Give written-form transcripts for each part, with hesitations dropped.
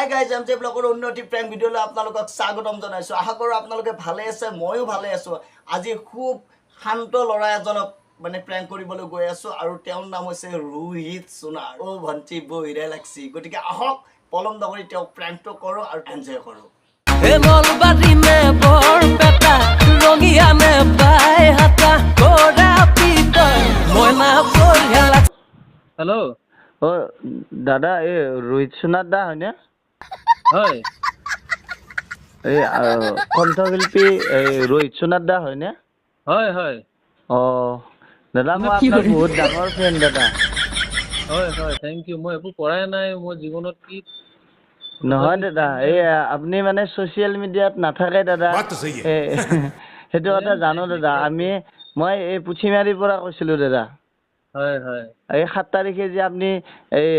Hi guys M J ব্লগৰ উন্নতি প্ৰেম ভিডিঅ'লৈ আপোনালোকক স্বাগতম জনাইছোঁ। আশা কৰোঁ আপোনালোকে ভালে আছে, ময়ো ভালে আছোঁ। আজি খুব শান্ত ল'ৰা এজনক মানে প্ৰেংক কৰিবলৈ গৈ আছোঁ আৰু তেওঁৰ নাম হৈছে ৰোহিত সোণাৰ। অ' ভণ্টি বহিৰে লাগছি, গতিকে আহক পলম নকৰি তেওঁক প্ৰেংকটো কৰোঁ আৰু এনজয় কৰোঁ। হেল্ল' অ' দাদা এই ৰোহিত সোণাৰ দা হয়নে? হয় এই কণ্ঠশিল্পী এই ৰোহিত সোণাৰ দা হয়নে? হয় হয় অ' দাদা মই আপোনাৰ বহুত ডাঙৰ ফেন দাদা। হয় হয় থেংক ইউ। মই একো কৰাই নাই মোৰ জীৱনত কি নহয় দাদা, এই আপুনি মানে ছ'চিয়েল মিডিয়াত নাথাকে দাদা, সেইটো কথা জানো দাদা। মই এই পুঠিমাৰীৰ পৰা কৈছিলোঁ দাদা। হয় হয় এই 7 তাৰিখে যে আপুনি এই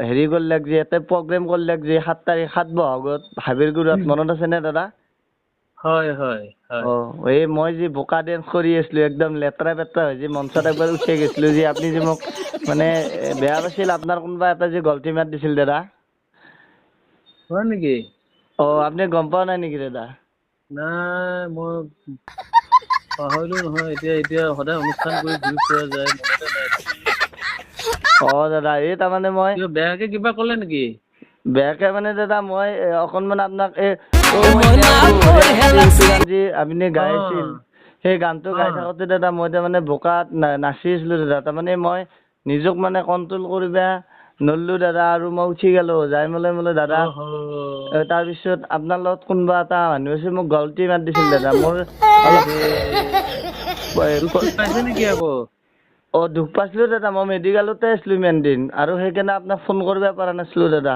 হেৰি কৰিলাক যে এটা প্ৰগ্ৰেম কৰিলাক যে 7 তাৰিখ 7 বহাগত হাবিৰগুড়াত মনত আছেনে দাদা? হয় হয় হয় অ' এই মই যে বোকা ডেন্স কৰি আছিলোঁ একদম লেতেৰা পেতেৰা হৈ যে মঞ্চত একবাৰ উঠি গৈছিলোঁ যে আপুনি যে মোক মানে বেয়া পাইছিল, আপোনাৰ কোনোবা এটা যে গল্টি মাত দিছিল দাদা। হয় নেকি? অ' আপুনি গম পোৱা নাই নেকি দাদা? নাই মই পাহৰিলো নহয়। এতিয়া সদায় অনুষ্ঠান কৰি ঘূৰি ফুৰা যায়, মনতে নাই। অ' দাদা এই তাৰমানে মই কিবা বেয়াকে কিবা ক'লে নেকি? বেয়াকে মানে দাদা মই অকণমান আপোনাক আপুনি গাই আছিল সেই গানটো গাই থাকোঁতে দাদা মই তাৰমানে বোকাত নাচি আছিলোঁ দাদা। তাৰমানে মই নিজক মানে কণ্ট্ৰল কৰিব নৰলোঁ দাদা আৰু মই উঠি গ'লোঁ যাই মোলে দাদা। তাৰপিছত আপোনাৰ লগত কোনোবা এটা মানুহ আছে মোক গল্টি মাত দিছিল দাদা। মোৰ অলপ পাইছে নেকি আকৌ? অ' দুখ পাইছিলোঁ দাদা, মই মেডিকেলতে আছিলোঁ ইমান দিন আৰু সেইকাৰণে আপোনাক ফোন কৰিব পৰা নাছিলোঁ দাদা।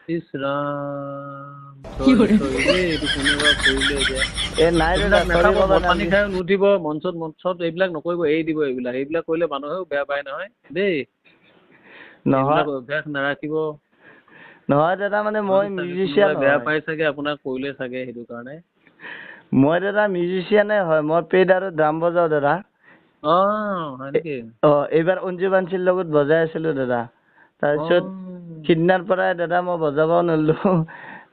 ইছ ৰাম চৰি দেই, এইটো কোনেবা কৰিলে এতিয়া। নাই দাদা এইবিলাক চৰি নাখাব, ক'ব মদ পানী নালাগে। খাই নুঠিব মঞ্চত এইবিলাক নকৰিব, এৰি দিব এইবিলাক কৰিলে মানুহেও বেয়া পায় নহয় দেই। নহয় এইবিলাক অভ্যাস নাৰাখিব। নহয় দাদা মানে মই মিউজিচিয়ান কোনোবাই বেয়া হয়। পাই চাগে আপোনাক কৰিলে চাগে সেইটো কাৰণে। মই দাদা মিউজিচিয়ানে হয়, মই পেড আৰু ড্ৰাম বজাওঁ দাদা। হয় নেকি? এইবাৰ অঞ্জু বাঞ্চিৰ লগত বজাই আছিলোঁ দাদা। তাৰপিছত সিদিনাৰ পৰাই দাদা মই বজাব নোৱাৰিলোঁ।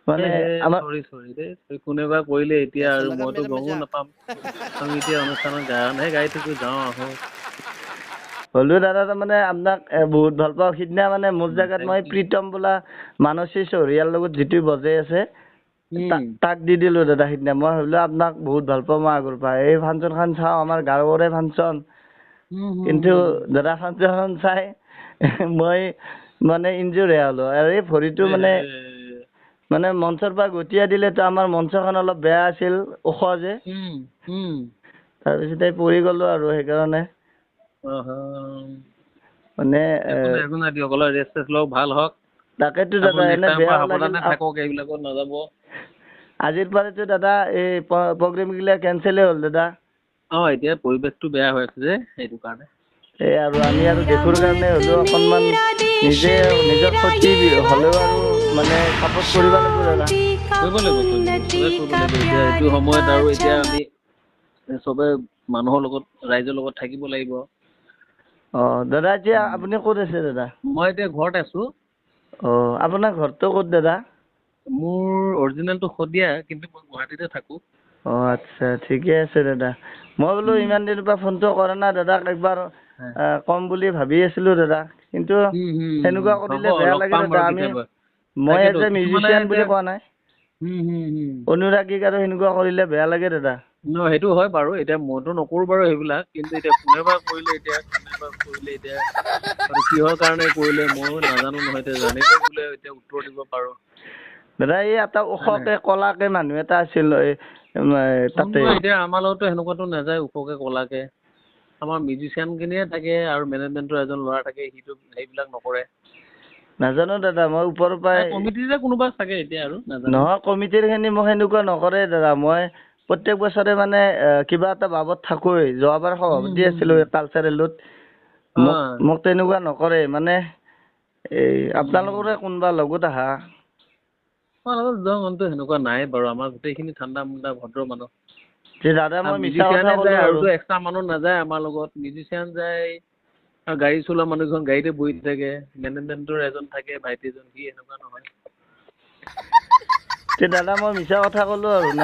মানে আমাৰ চৰি দেই, কোনেবা কৰিলে এতিয়া আৰু মইতো গমো নাপাম। আমি এতিয়া অনুষ্ঠানত গানহে গাই থাকো, যাওঁ আহো। হ'লেও দাদা তাৰমানে আপোনাক বহুত ভাল পাওঁ। সিদিনা মানে মোৰ জেগাত থেংক মই ইউ। প্ৰীতম বোলা মানসী চহৰীয়াৰ লগত যিটো বজাই আছে তাক দি দিলোঁ দাদা সিদিনা। মই ভাবিলোঁ আপোনাক বহুত ভাল পাওঁ মই আগৰ পৰা। এই ফাংচনখন চাওঁ, আমাৰ গাঁৱৰে ফাংচন। কিন্তু দাদা ফাংচনখন চাই মই মানে ইনজুৰ হে হ'লোঁ। আৰু এই ভৰিটো মানে মঞ্চৰ পৰা গটিয়াই দিলেতো আমাৰ মঞ্চখন অলপ বেয়া আছিল, ওখ যে। তাৰপিছতে পৰি গ'লোঁ আৰু সেইকাৰণে মানে একো নাই দিয়ক, অলপ ৰেষ্ট লওক, ভাল হওক। তাকেতো আকৌ দাদা নেক্সট এনে টাইমৰ পৰা বেয়াও লাগিল। সাৱধানে থাকক, এইবিলাকত নাযাব। আজিৰ পৰাতো দাদা এই প্ৰগ্ৰেমগিলা কেনচেলেই হ'ল দাদা। এতিয়া পৰিৱেশটো বেয়া হৈ আছে যে সেইটো কাৰণে। এই আৰু আমি আৰু দেখোৰ কাৰণে হ'লেও অকণমান নিজৰ ক্ষতি হ'লেও আৰু মানে ছাপোৰ্ট কৰিব লাগিব দাদা। কৰিব লাগিব। এতিয়া এইটো সময়ত আৰু এতিয়া আমি চবে মানুহৰ লগত, ৰাইজৰ লগত থাকিব লাগিব। অ' দাদা এতিয়া আপুনি ক'ত আছে দাদা? মই এতিয়া ঘৰত আছোঁ। অ' আপোনাৰ ঘৰটো ক'ত দাদা? মোৰ অৰিজিনেলটো শদিয়া, কিন্তু মই গুৱাহাটীতে থাকোঁ। অ' আচ্ছা ঠিকে আছে দাদা। মই বোলো ইমান দিনৰ পৰা ফোনটো কৰা নাই দাদাক একবাৰ কম বুলি ভাবি আছিলোঁ দাদা। কিন্তু সেনেকুৱা হ'ব কৰিলে বেয়া লগ লাগে পাম দাদা। বাৰু কেতিয়াবা। মই তাকেতো এজ এ কিছুমানে মিউজিচিয়ান বুলি এতিয়া কোৱা নাই। অনুৰাগীক আৰু সেনেকুৱা কৰিলে বেয়া লাগে দাদা। সেইটো হয় বাৰু। এতিয়া মইতো নকৰোঁ বাৰু সেইবিলাক, কিন্তু এতিয়া কোনেবা কৰিলে এতিয়া আৰু কিহৰ কাৰণে কৰিলে ময়ো নাজানো নহয়। এতিয়া জানিলে বোলে এতিয়া উত্তৰ দিব পাৰোঁ। দাদা এই এটা হয় নাই? ওখকে কলাকে মানুহ এটা আছিল তাতে। এতিয়া আমাৰ লগতো সেনেকুৱাতো নাযায় ওখকে ক'লাকে। আমাৰ মিউজিচিয়ানখিনিয়ে থাকে আৰু মেনেজমেণ্টৰ এজন ল'ৰা থাকে, সিটো সেইবিলাক নকৰে। নাজানো দাদা, মই ওপৰৰ পৰাই কমিটিৰে কোনোবা চাগে এতিয়া আৰু নাজানো। নহয় কমিটিৰখিনি মোক সেনেকুৱা নকৰে দাদা। মই প্ৰত্যেক বছৰে মানে কিবা এটা বাবদ থাকোৱেই। যোৱাবাৰ সভাপতি আছিলোঁ কালচাৰেলত। মোক তেনেকুৱা নকৰে মানে এই আপোনালোকৰে কোনোবা লগত আহা। মানুহটো সেনেকুৱা নাই বাৰু। আমাৰ গোটেইখিনি ঠাণ্ডা মুণ্ডা ভদ্ৰ মানুহ। দাদা মই মিছা কথা মিউজিচিয়ানে যায়, ক'লোঁ আৰু আৰুতো এক্সট্ৰা মানুহ নাযায় আমাৰ লগত। মিউজিচিয়ান যায় আৰু গাড়ী চলোৱা মানুহকেইখন গাড়ীতে বহি থাকে। মেনেজমেণ্টৰ এজন থাকে ভাইটিজন, সি এনেকুৱা নহয়। তে দাদা মই মিছা কথা ক'লো আৰু ন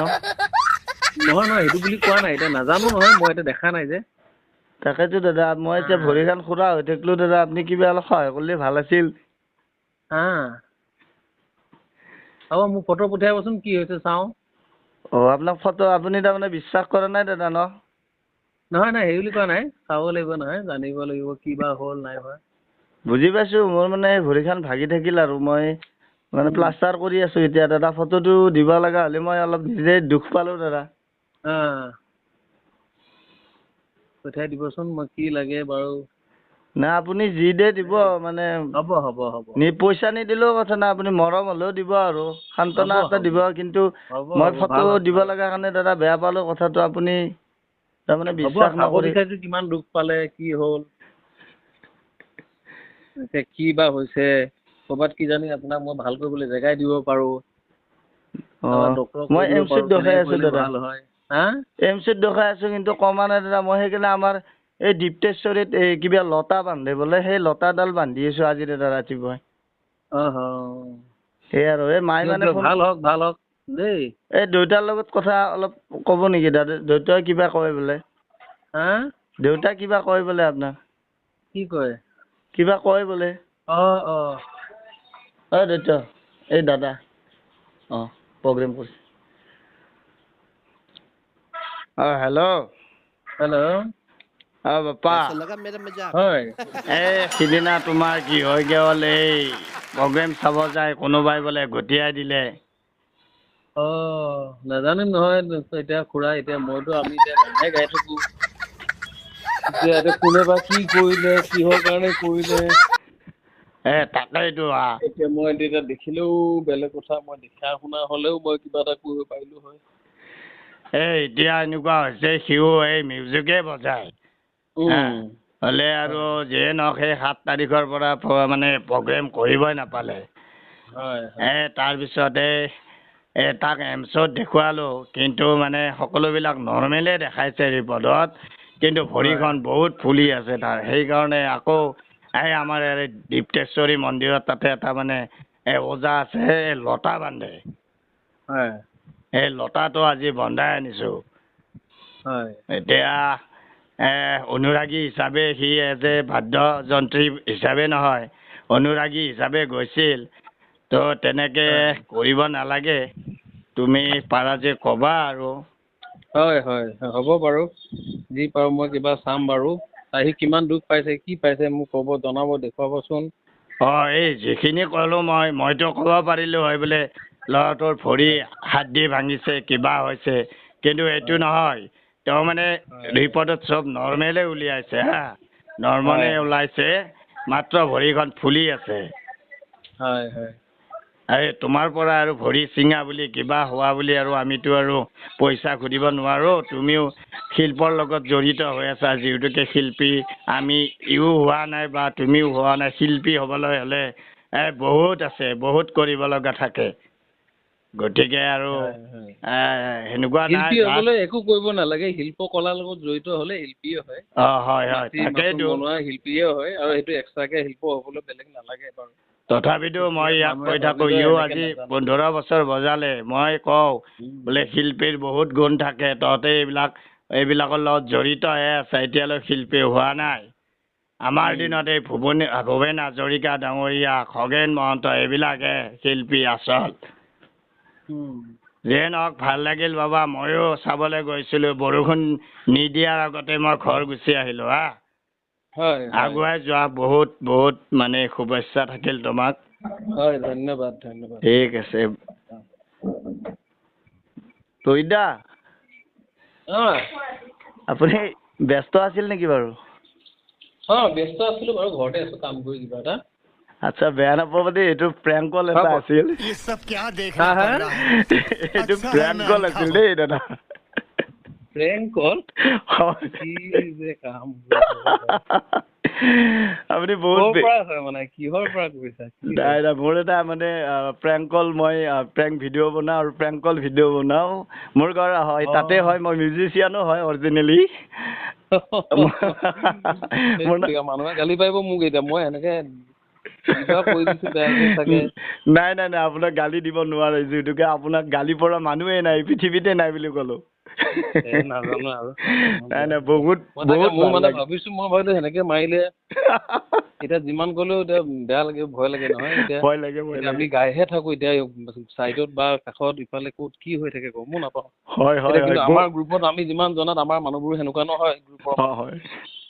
নহয় নহয় সেইটো বুলি কোৱা নাই এতিয়া নাজানো নহয় মই এতিয়া দেখা নাই যে তাকেতো দাদা মই এতিয়া ভৰিখন খুৰা হৈ থাকিলো দাদা আপুনি কিবা অলপ সহায় কৰিলে ভাল আছিল হ'ব মোক ফটো পঠিয়াবচোন কি হৈছে চাওঁ আপোনাক ফটো আপুনি তাৰমানে বিশ্বাস কৰা নাই দাদা ন নহয় নাই সেই বুলি কোৱা নাই চাব লাগিব নহয় জানিব লাগিব কিবা হ'ল নাই হোৱা বুজি পাইছো মোৰ মানে ভৰিখন ভাগি থাকিল আৰু মই মানে প্লাষ্টাৰ কৰি আছো এতিয়া দাদা ফটোটো দিব লগা হ'লে মই অলপ নিজে দুখ পালো দাদা পঠিয়াই দিবচোন মই কি লাগে বাৰু না আপুনি যি দে দিব মানে হ'ব হ'ব হ'ব পইচা নিদিলেও কথা নাই আপুনি মৰম হ'লেও দিব আৰু সান্তনা এটা দিব কিন্তু হ'ব মই হ'ব ফটো দিব লগা কাৰণে দাদা বেয়া পালো কথাটো আপুনি তাৰমানে বিশ্বাস চাব নকৰি বিচাৰিছো কিমান দুখ পালে কি হ'ল এতিয়া কি বা হৈছে ক'ৰবাত কিজানি আপোনাক মই ভাল কৰিবলৈ জেগাই দিব পাৰো ডক্টৰক কৈ মই দিব এমচিত পাৰো দেখাই কেনেকে আছো কৰিলে দাদা ভাল হয় এমচিত দেখাই আছো কিন্তু কমা নাই দাদা মই সেইকাৰণে আমাৰ এই দীপ্তেশ্বৰীত এই কিবা লতা বান্ধে বোলে সেই লতাডাল বান্ধি আছো আজি দাদা ৰাতিপুৱাই সেই আৰু এই মায়ে মানে ভাল হওক দেই এই দেউতাৰ লগত কথা অলপ ক'ব নেকি দাদা দেউতাই কিবা কয় বোলে দেউতাই কিবা কয় বোলে আপোনাক কি কয় কিবা কয় বোলে দেউতা এই দাদা প্ৰগ্ৰেম কৰিছে হেল্ল' বাপ্পা হয় সিদিনা তোমাৰ কি হয় গ'ল এই প্ৰগ্ৰেম চাব যায় কোনোবাই বোলে গটিয়াই দিলে নাজানিম নহয় এতিয়া খুৰা এতিয়া মইতো আমি এতিয়া গানহে গাই থাকো এতিয়া কোনে বা কি কৰিলে কিহৰ কাৰণে কৰিলে তাকেইতো এতিয়া মই এতিয়া দেখিলেও বেলেগ কথা মই দেখা শুনা হলেও মই কিবা এটা কৰিব পাৰিলো হয় এতিয়া এনেকুৱা হৈছে সিও এই মিউজিকে বজায় হ'লে আৰু যিয়ে নহওক সেই 7 তাৰিখৰ পৰা মানে প্ৰগ্ৰেম কৰিবই নাপালে তাৰপিছতে তাক এমছত দেখুৱালো কিন্তু মানে সকলোবিলাক নৰ্মেলে দেখাইছে ৰিপৰ্টত কিন্তু ভৰিখন বহুত ফুলি আছে তাৰ সেইকাৰণে আকৌ আমাৰ দীপ্তেশ্বৰী মন্দিৰত তাতে এটা মানে ওজা আছে লতা বান্ধে এই লতাটো আজি বন্ধাই আনিছো এতিয়া অনুৰাগী হিচাপে সি যে বাদ্যযন্ত্ৰী হিচাপে নহয় অনুৰাগী হিচাপে গৈছিল তো তেনেকে কৰিব নালাগে তুমি পাৰা যে ক'বা আৰু হ'ব বাৰু যি পাৰো মই কিবা চাম বাৰু সি কিমান দুখ পাইছে কি পাইছে মোক ক'ব জনাব দেখুৱাবচোন এই যিখিনি ক'লো মইতো ক'ব পাৰিলো হয় বোলে ল'ৰাটোৰ ভৰি হাড়দি ভাঙিছে কিবা হৈছে কিন্তু এইটো নহয় তেওঁ মানে ৰিপৰ্টত চব নৰ্মেলে উলিয়াইছে নৰ্মেলে ওলাইছে মাত্ৰ ভৰিখন ফুলি আছে তোমাৰ পৰা আৰু ভৰি চিঙা বুলি কিবা হোৱা বুলি আৰু আমিতো আৰু পইচা ঘূৰিব নোৱাৰো তুমিও শিল্পৰ লগত জড়িত হৈ আছা যিহেতুকে শিল্পী আমি হোৱা নাই বা তুমিও হোৱা নাই শিল্পী হ'বলৈ হ'লে বহুত আছে বহুত কৰিব লগা থাকে গতিকে আৰু সেনেকুৱা নাই একো কৰিব নালাগে শিল্প কলাৰ লগত জড়িত হ'লে শিল্পীয়ে হয় তাকেইতো শিল্পীয়ে হয় আৰু সেইটো এক্সট্ৰাকে শিল্প হ'বলৈ বেলেগ নালাগে বাৰু তথাপিতো মই ইয়াক কৈ থাকো আজি 15 বছৰ বজালে মই কওঁ বোলে শিল্পীৰ বহুত গুণ থাকে তহঁতে এইবিলাকৰ লগত জড়িত হৈ আছে এতিয়ালৈ শিল্পী হোৱা নাই আমাৰ দিনত এই ভূপেন হাজৰিকা ডাঙৰীয়া খগেন মহন্ত এইবিলাকে শিল্পী আচল যিয়ে নহওক ভাল লাগিল বাবা ময়ো চাবলৈ গৈছিলো বৰষুণ নিদিয়াৰ আগতে মই ঘৰ গুচি আহিলো আগুৱাই যোৱা বহুত বহুত মানে শুভেচ্ছা থাকিল তোমাক ধন্যবাদ ঠিক আছে তইদা আপুনি ব্যস্ত আছিল নেকি বাৰু ব্যস্ত আছিলো বাৰু ঘৰতে আছো কাম কৰি কিবা এটা আচ্ছা বেয়া নাপাব দেই এইটো প্ৰেংক কল এটা আছিল এইটো প্ৰেংক কল আছিল দেই দাদা আপুনি বহুত মোৰ এটা মানে প্ৰেংক কল মই প্ৰেংক ভিডিঅ' বনাওঁ আৰু প্ৰেংক কল ভিডিঅ' বনাওঁ মোৰ ঘৰ হয় তাতে হয় মই মিউজিচিয়ানো হয় অৰিজিনেলি মানুহে গালি পাৰিব মোক এতিয়া মই এনেকে কিবা কৈ দিছো বেয়াকে চাগে। নাই নাই নাই, আপোনাক গালি দিব নোৱাৰে, যিহেতুকে আপোনাক গালি পৰা মানুহে নাই, পৃথিৱীতে নাই বুলি ক'লো। নাজানো আৰু। নাই নাই, বহুত মোৰ ভাল মানে লাগে। ভাবিছো, মই ভাবিলো সেনেকে মাৰিলে এতিয়া যিমান গলেও এতিয়া বেয়া লাগে, ভয় লাগে নহয়। এতিয়া ভয় লাগে, ভয় এতিয়া লাগে। আমি গাইহে থাকো, এতিয়া চাইডত বা কাষত ইফালে ক'ত কি হৈ থাকে গমো নাপাওঁ। হয় হয় এতিয়া হয়, কিন্তু আমাৰ গ্ৰুপত আমি যিমান জনাত আমাৰ মানুহবোৰ সেনেকুৱা নহয়। গ্ৰুপৰ হয়।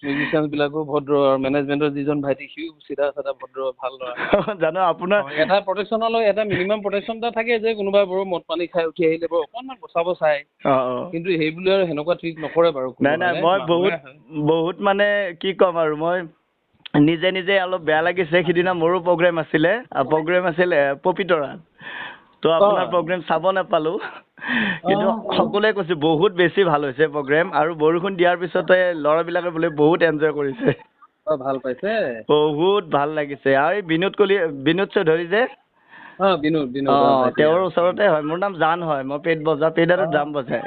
মিউজিচিয়ান বিলাকো ভদ্ৰ, আৰু মেনেজমেন্টৰ যিজন ভাইটি সিও চিধা চাধা ভদ্ৰ ভাল ল'ৰা। জানো আপোনাৰ এটা প্ৰটেকশ্যনলৈ এটা মিনিমাম প্ৰটেকশ্যন এটা থাকে যে কোনোবাই বৰ মদ পানী খাই উঠি আহিলে বৰ অকণমান বচাব চাই, কিন্তু সেইবুলি আৰু সেনেকুৱা ট্ৰিক নকৰে বাৰু কোনো। নাই নাই, মই বহুত মানে কি ক'ম আৰু, মই নিজে নিজে অলপ বেয়া লাগিছে। সিদিনা মোৰো প্ৰগ্ৰেম আছিলে পবিতৰাত, তো আপোনাৰ প্ৰগ্ৰেম চাব নাপালো, কিন্তু সকলোৱে কৈছে বহুত বেছি ভাল হৈছে প্ৰগ্ৰেম, আৰু বৰষুণ দিয়াৰ পিছতে ল'ৰাবিলাকে বোলে বহুত এনজয় কৰিছে। ভাল পাইছে, বহুত ভাল লাগিছে। আৰু এই বিনোদ চৌধুৰী যে, বিনোদ তেওঁৰ ওচৰতে হয়। মোৰ নাম জান হয়, মই পেট আৰু ড্ৰাম বজাই।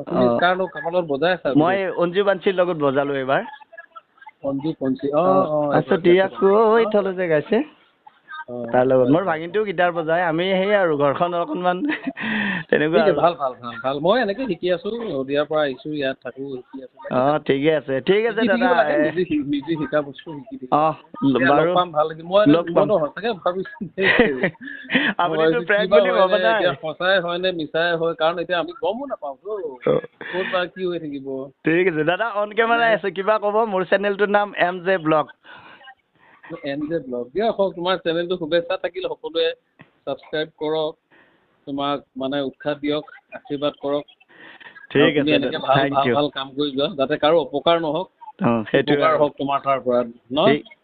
তুমি কাৰ লগত বজাই আছা? মই অঞ্জু বাঞ্চীৰ লগত বজালো এইবাৰ। অঞ্জু পঞ্চী, থলো যে গাইছে তাৰ লগত। মোৰ ভাগিনটোও গিটাৰ বজায়। আমি সেই আৰু ঘৰখন অকণমান তেনেকুৱা আৰু। ভাল ভাল ভাল ভাল। মই এনেকে শিকি আছো, নদীয়াৰ পৰা আহিছো, ইয়াত থাকো, শিকি আছো। ঠিকে আছে, ঠিক আছে দাদা। নিজে শিকা বস্তু শিকি বাৰু, লগ পাম, ভাল লাগিল। মইতো সঁচাকে ভাবিছো আপুনিতো প্ৰেংক বুলি ভবা নাই। এতিয়া সঁচাই হয় নে মিছাই হয়, কাৰণ এতিয়া আমি গমো নাপাওঁ ক'ত বা কি হৈ থাকিব। ঠিক আছে দাদা, অন কেমেৰাই আছে, কিবা ক'ব? মোৰ চেনেলটোৰ নাম MJ ব্লগ। MJ ব্লগ, দিয়ক হওক। তোমাৰ চেনেলটো শুভেচ্ছা থাকিল, সকলোৱে ছাবস্ক্ৰাইব কৰক, তোমাক মানে উৎসাহ দিয়ক, আশীৰ্বাদ কৰক। ঠিক আছে এনেকে দাদা, ভাল থেংক ভাল ইউ। ভাল কাম কৰি যোৱা, যাতে কাৰো অপকাৰ নহওক, সেইটো উপকাৰ হওক তোমাৰ তাৰ পৰা ন।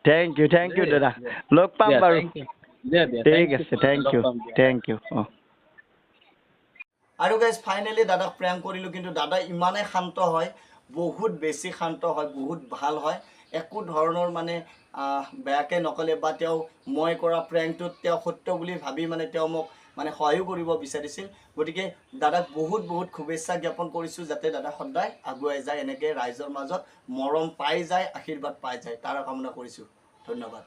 থেংক ইউ দাদা, লগ পাম বাৰু। ঠিক আছে, থেংক ইউ। আৰু গাইজ ফাইনেলি দাদাক প্ৰেংক কৰিলোঁ, কিন্তু দাদা ইমানেই শান্ত হয়, বহুত বেছি শান্ত হয়, বহুত ভাল হয়। একো ধৰণৰ মানে বেয়াকৈ নক'লে, বা তেওঁ মই কৰা প্ৰেংকটোত তেওঁ সত্য বুলি ভাবি মানে তেওঁ মোক মানে সহায়ো কৰিব বিচাৰিছিল। গতিকে দাদাক বহুত বহুত শুভেচ্ছা জ্ঞাপন কৰিছোঁ, যাতে দাদা সদায় আগুৱাই যায়, এনেকৈ ৰাইজৰ মাজত মৰম পাই যায়, আশীৰ্বাদ পাই যায়, তাৰ কামনা কৰিছোঁ। ধন্যবাদ।